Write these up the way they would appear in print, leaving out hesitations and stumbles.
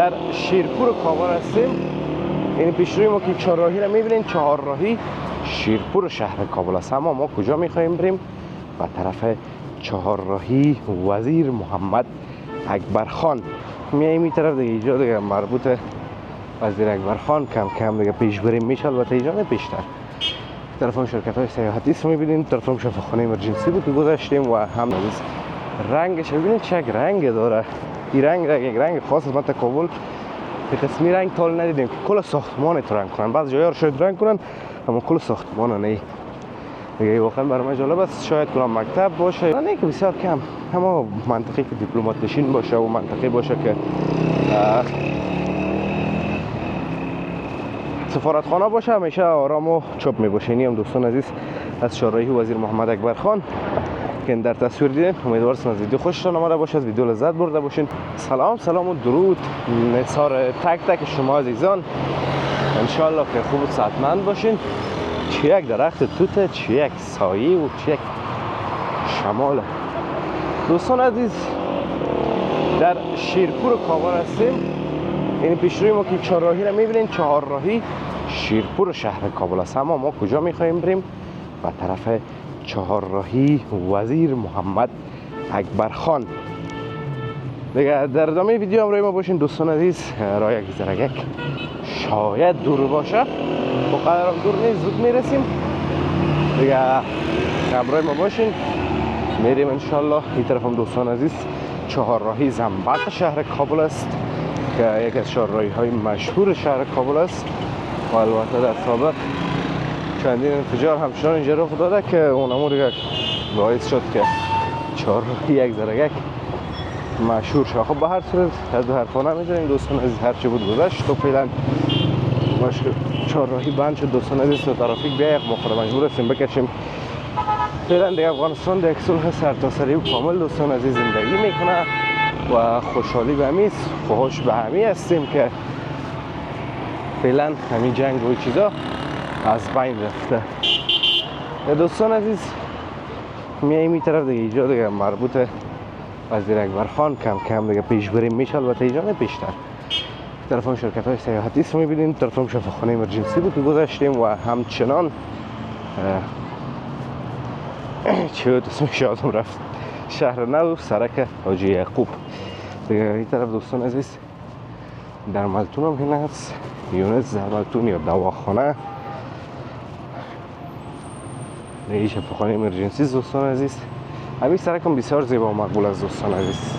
در شیرپور کابل هستیم. این پیش روی ما که چهارراهی را میبینین، چهارراهی شیرپور شهر کابل است. اما ما کجا میخوایم بریم؟ به طرف چهارراهی وزیر محمد اکبر خان میایم. این طرف دیگه اینجا دیگه مربوط وزیر اکبر خان کم کم دیگه پیش بریم میشه. البته اینجا نه بیشتر. طرف هم شرکت های سیاحتی است میبینین، طرف هم شفاخانه امرجنسی بود که گذاشتیم و هم رنگش ببینید چه رنگ داره. این رنگ یک رنگ خاص است. ما تا کابل به قسمی رنگ تال ندیدیم که کل ساختمان رنگ کنن. بعض جاها رو شاید رنگ کنن اما کل ساختمان نه. دیگه واقعا برای من جالب است. شاید کدام مکتب باشه، نه که بسیار کم، اما منطقه که دیپلمات نشین باشه و منطقه باشه که سفارتخانه باشه، همیشه آرام و چوب می باشه. اینی هم دوستان عزیز از چهارراهی وزیر محمد اکبر خان که در تصویر دیدین. امیدوارم از ویدیو خوشتون آمده باشه، از ویدیو لذت برده باشین. سلام و درود نثار تک تک شما عزیزان. انشالله که خوب و صحتمند باشین. چه یک درخت توته، چه یک سایه و چه یک شمال. دوستان عزیز در شیرپور کابل هستیم. این پیش روی ما که چهارراهی را میبینین، چهارراهی شیرپور شهر کابل است. اما ما کجا میخوایم بریم؟ به طرف چهارراهی وزیر محمد اکبر خان. دیگه در ادامه ویدیو همراه ما باشین دوستان عزیز. راه یک زرگک شاید دور باشه، با قدرم دور نیست، زود میرسیم. دیگه همراه ما باشین، میریم انشالله. این طرف هم دوستان عزیز چهارراهی زنبق شهر کابل است که یک از چهارراهی های مشهور شهر کابل است و البته در سابق چندین انفجار همچنان اینجا رخ داده که اونمو دیگه باعث شد که چهارراهی یک زرگک مشهور شد. خب به هر صورت از دو حرفا نمیدونیم دوستان عزیز، هرچی بود گذشت و فعلا چهارراهی بند شد دوستان عزیز. تو ترافیک بیا یک مخوره مجبور هستیم بکشیم. فعلا دیگه افغانستان در یک صلح سرتاسری و کامل دوستان عزیز زندگی میکنه و خوشحالی به همی است. خوش به همی هستیم که فعلا همین جنگ و چیزا از بین رفته. دوستان عزیز میایم این طرف دیگه اینجا دیگه مربوط وزیر اکبر خان کم کم دیگه پیش بریم میشه. البته اینجا نه بیشتر. طرف هم شرکت های سیاحتی است میبینین، طرف هم شفاخانه امرجنسی بود که گذاشتیم و همچنان چه اسمش یادم رفت، شهر نو سرک حاجی یعقوب. دیگه این طرف دوستان عزیز در ملتون هم هنه هست، یونس در ملتون یا دواخانه. دیگه شفاخانه امرجنسی دوستان عزیز. همین سرک هم بسیار زیبا و مقبول است دوستان عزیز.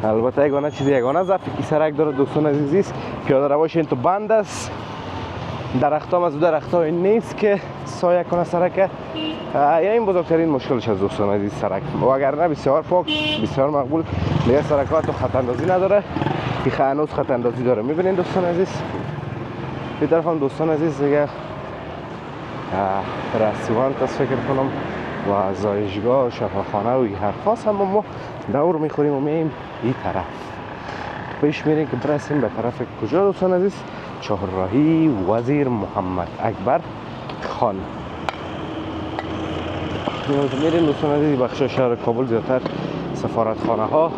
البته یگانه چیز یگانه ضعف این سرک داره دوستان عزیز، پیاده رویش این تو بند است. درخت هم از درخت های نیست که سایه کنه سرک. این بزرگترین مشکلش از دوستان عزیز سرک، و اگر نه بسیار پاک بسیار مقبول. دیگه سرک ها تو خط اندازی نداره، این هنوز خط اندازی داره میبینین دوستان عزیز. این طرف هم دوستان عزیز دیگه رستوران است فکر کنم و زایشگاه شفاخانه و این حرف هست. اما ما دور میخوریم و میاییم این طرف پیش میریم که برسیم به طرف کجا دوستان عزیز؟ چهارراهی وزیر محمد اکبر خان. میریم دوستان عزیز. بخش شهر کابل زیادتر سفارتخانه ها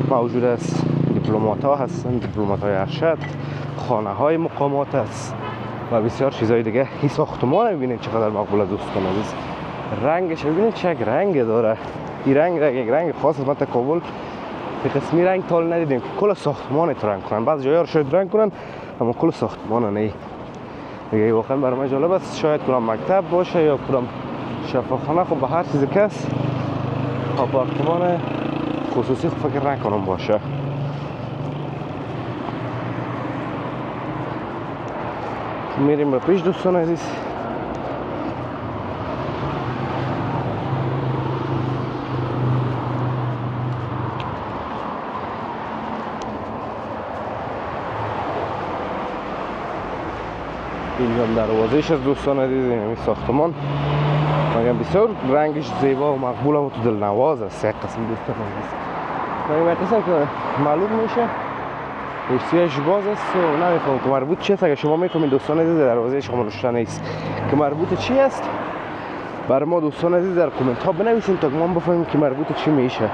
موجود است، دیپلمات ها هستن، دیپلمات های ارشد، خانه های مقامات است و بسیار چیزهای دیگه. این ساختمان میبینید چقدر مقبول است دوستان عزیز. رنگش ببینید چه رنگ داره. این رنگ یک رنگ خاص است. ما تا کابل به قسمی رنگ تال ندیدیم که کل ساختمان رنگ کنن. بعض جاها رو شاید رنگ کنن اما کل ساختمان نه. دیگه واقعا برای من جالب است. شاید کدام مکتب باشه یا کدام شفاخانه. خب به هر چیز کس آپارتمان خصوصی فکر نکنم باشه. میریم به پیش دوستان عزیز. اینجا دروازه‌اش از دوستان عزیز. این ساختمان مگه بسیار رنگش زیبا و مقبول و تو دلنواز است. یک قسم دوستان عزیز این قسم که معلوم میشه روسیهش باز است و نمیفهم که مربوط چیست. اگه شما میفهمید دوستان عزیز دروازه شما روشن نیست که مربوط چی است، بر ما دوستان عزیز در کامنت ها بنویسین تا ما بفهمیم که مربوط چی میشه.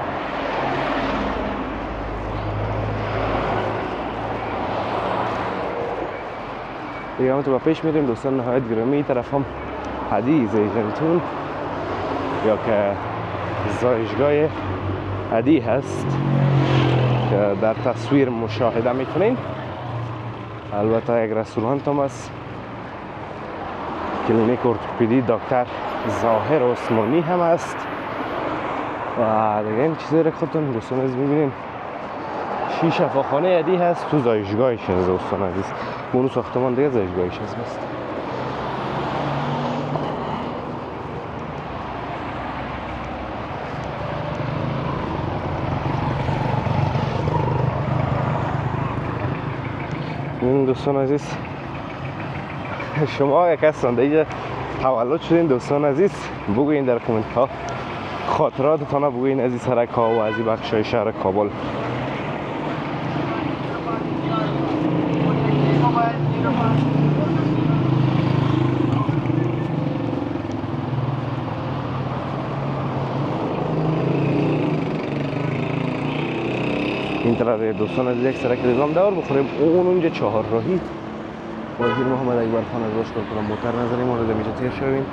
دیگه هم تو با پیش میریم. دوستان نهایت گرامی، این طرف هم حدیث ایجنتون یا که زایشگاه عدی هست که در تصویر مشاهده میکنین. البته یک رستوران هم هست، کلینیک ارتوپدی دکتر ظاهر عثمانی هم هست و دیگه این چیزی رو خودتون دوستان عزیز میبینین. شفاخانه عدی هست تو زایشگاهش هست دوستان عزیز. اون ساختمان دیگه زایشگاهش هست بست. این دوستان عزیز شما یک هستن دیگه تولد شدین دوستان عزیز، بگوین در کامنت ها خاطراتتان رو بگوین از این سرک ها و از این بخش های شهر کابل. این طرف دوستان از یک سرک دیگه هم دور بخوریم. اونجا چهار راهی وزیر محمد اکبر خان از روش کنم موتر نظریم ما رو دمیجا تیر شویم.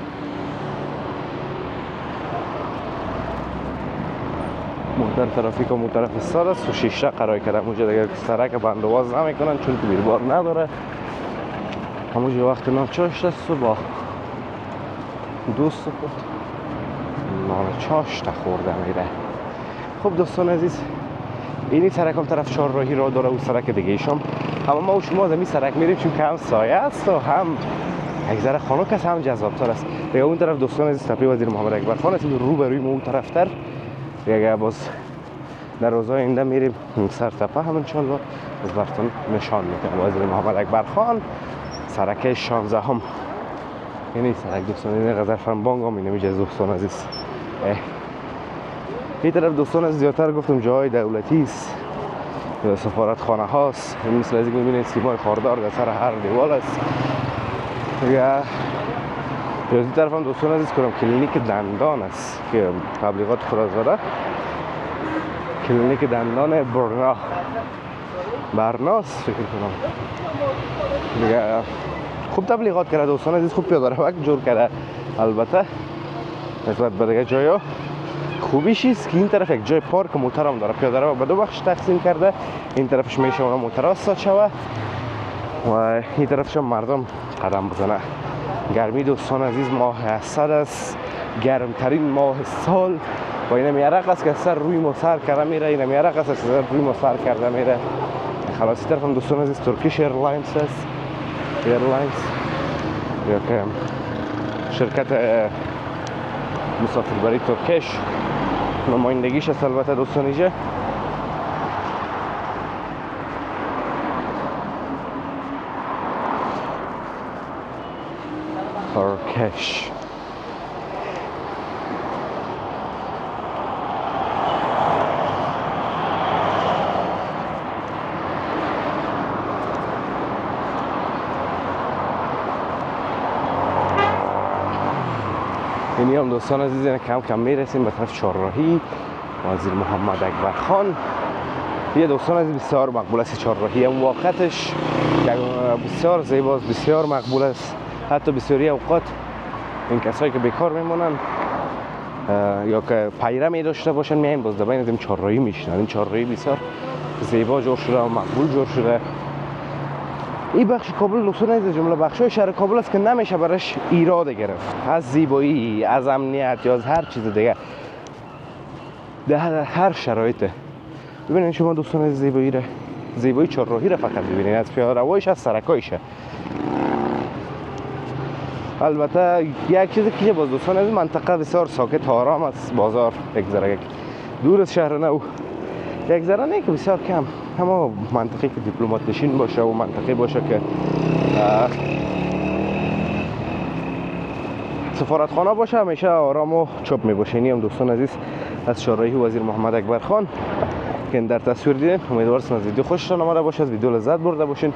موتر ترافیک و موتر فستاد است و شیشه قرار کرده اونجا دیگه سرک بندواز نمیکنن چون که بیربار نداره. همونجا وقت نانچاشت است و با دوست خود نانچاشت خورده میره. خب دوستان عزیز اینی سرک هم طرف چهار راهی را داره و سرک دیگه ایشم اما ما و شما از این سرک میریم چون که هم سایه است و هم یک ذره خانوک است هم جذابتر است. دیگه اون طرف دوستان عزیز تپه وزیر محمد اکبر خان است، رو به روی ما اون طرف تر دیگه باز در روزهای آینده میریم سر تپه هم انشالله از براتون نشان میدم وزیر محمد اکبر خان سرک 16 هم. یعنی سرک دوستان این غزرفن بانگ هم اینمیشه از دوستان عزیز. این طرف دوستان از زیادتر گفتم جای دولتی است، سفارت خانه هاست. این مثل از این میبینید سیمای خاردار در سر هر دیوال است. دیگه این طرف هم دوستان عزیز کنم کلینیک دندان است که تبلیغات خود زده. کلینیک دندان برناس فکر کنم. دیگه خوب تبلیغات کرده دوستان عزیز، خوب پیاده رو جور کرده. البته نسبت به دیگه جایا خوبیش است که این طرف یک جای پارک موتر هم داره، پیاده رو به دو بخش تقسیم کرده. این طرفش میشه اون موتر استاد شوه و این طرفش هم مردم قدم بزنه. گرمی دوستان عزیز ماه اسد است، گرمترین ماه سال و این میارق است که سر روی ما سر کرده میره. این میارق است که سر روی ما سر کرده میره. خلاص این طرف هم دوستان عزیز ترکیش ایرلاینز است، ایرلاینز یا که شرکت مسافربری ترکیش نمایندگیش است البته دوستان اینجا. ترکیش اینی هم دوستان عزیز کم کم میرسیم به طرف چهارراهی وزیر محمد اکبر خان. یه دوستان عزیز بسیار مقبول است چهارراهی، هم واقعتش بسیار زیباست، بسیار مقبول است. حتی بسیاری اوقات این کسایی که بیکار میمونن یا که پیره می داشته باشن میایم باز در بین از این چهارراهی میشنن. این چهارراهی بسیار زیبا جور شده و مقبول جور شده. این بخش کابل دوستان عزیز جمله بخشای شهر کابل است که نمیشه براش ایراد گرفت، از زیبایی، از امنیت یا از هر چیز دیگه، در هر شرایط. ببینید شما دوستان عزیز زیبایی چهارراهی را فقط ببینید، از پیاده رویش از سرکایش. البته یک چیزی که باز دوستان عزیز منطقه بسیار ساکت آرام است. بازار یک ذره دور از شهر نو، یک ذره نه که بسیار کم، اما منطقه که دیپلمات نشین باشه و منطقه باشه که سفارتخانه باشه همیشه آرام و چوب می باشه. اینی هم دوستان عزیز از چهارراهی وزیر محمد اکبر خان که در تصویر دیدین. امیدوارم از ویدیو خوشتون آمده باشه، از ویدیو لذت برده باشین.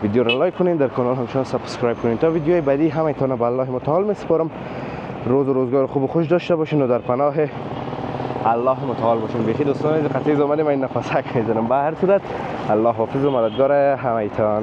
ویدیو رو لایک کنین، در کانال همچنان سابسکرایب کنین تا ویدیوهای بعدی همتون به الله متعال میسپارم. روز و روزگار خوب و خوش داشته باشین و در پناه الله متعال باشین. بخیر دوستان عزیز قطعی اومدیم این نفسک میزنم. به هر صورت الله حافظ و مددگار همتون.